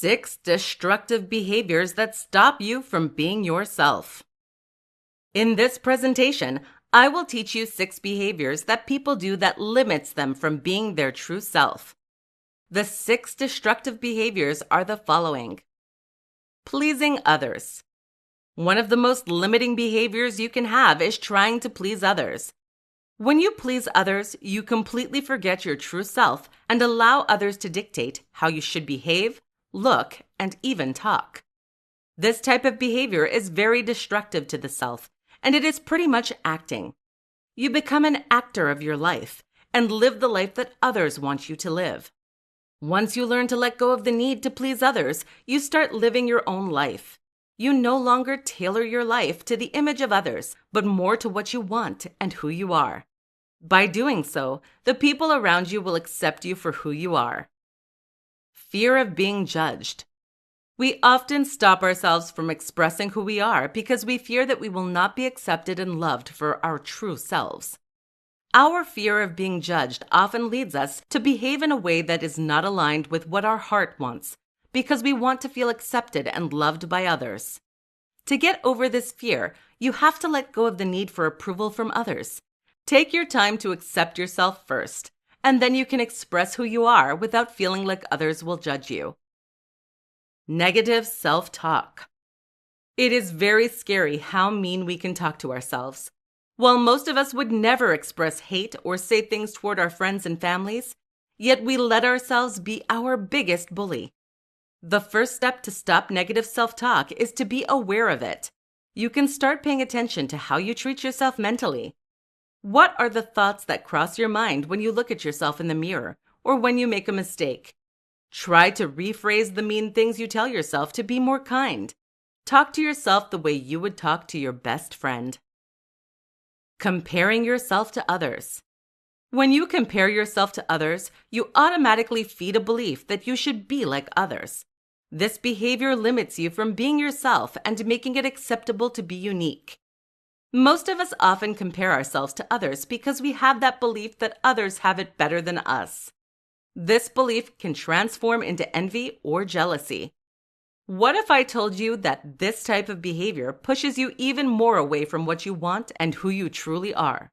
6 destructive behaviors that stop you from being yourself. In this presentation, I will teach you 6 behaviors that people do that limits them from being their true self. The 6 destructive behaviors are the following. Pleasing others. One of the most limiting behaviors you can have is trying to please others. When you please others, you completely forget your true self and allow others to dictate how you should behave, look, and even talk. This type of behavior is very destructive to the self, and it is pretty much acting. You become an actor of your life and live the life that others want you to live. Once you learn to let go of the need to please others, you start living your own life. You no longer tailor your life to the image of others, but more to what you want and who you are. By doing so, the people around you will accept you for who you are. Fear of being judged. We often stop ourselves from expressing who we are because we fear that we will not be accepted and loved for our true selves. Our fear of being judged often leads us to behave in a way that is not aligned with what our heart wants, because we want to feel accepted and loved by others. To get over this fear, you have to let go of the need for approval from others. Take your time to accept yourself first, and then you can express who you are without feeling like others will judge you. Negative self-talk. It is very scary how mean we can talk to ourselves. While most of us would never express hate or say things toward our friends and families, yet we let ourselves be our biggest bully. The first step to stop negative self-talk is to be aware of it. You can start paying attention to how you treat yourself mentally. What are the thoughts that cross your mind when you look at yourself in the mirror or when you make a mistake? Try to rephrase the mean things you tell yourself to be more kind. Talk to yourself the way you would talk to your best friend. Comparing yourself to others. When you compare yourself to others, you automatically feed a belief that you should be like others. This behavior limits you from being yourself and making it acceptable to be unique. Most of us often compare ourselves to others because we have that belief that others have it better than us. This belief can transform into envy or jealousy. What if I told you that this type of behavior pushes you even more away from what you want and who you truly are?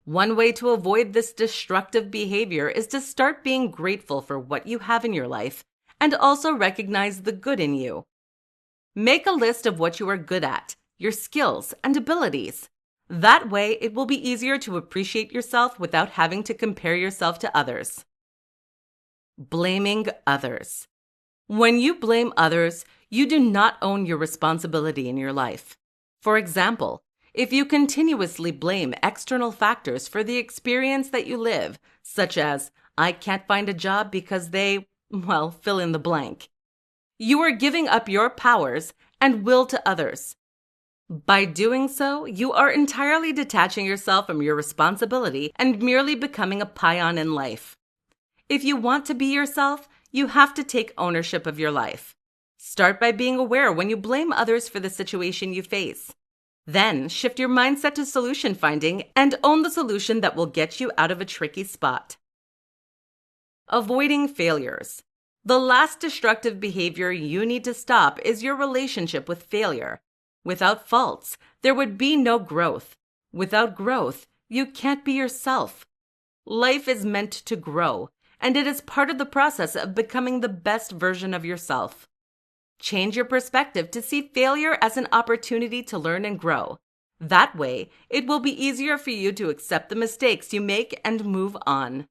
One way to avoid this destructive behavior is to start being grateful for what you have in your life and also recognize the good in you. Make a list of what you are good at, your skills and abilities. That way, it will be easier to appreciate yourself without having to compare yourself to others. Blaming others. When you blame others, you do not own your responsibility in your life. For example, if you continuously blame external factors for the experience that you live, such as, I can't find a job because they, fill in the blank, you are giving up your powers and will to others. By doing so, you are entirely detaching yourself from your responsibility and merely becoming a peon in life. If you want to be yourself, you have to take ownership of your life. Start by being aware when you blame others for the situation you face. Then shift your mindset to solution finding and own the solution that will get you out of a tricky spot. Avoiding failures. The last destructive behavior you need to stop is your relationship with failure. Without faults, there would be no growth. Without growth, you can't be yourself. Life is meant to grow, and it is part of the process of becoming the best version of yourself. Change your perspective to see failure as an opportunity to learn and grow. That way, it will be easier for you to accept the mistakes you make and move on.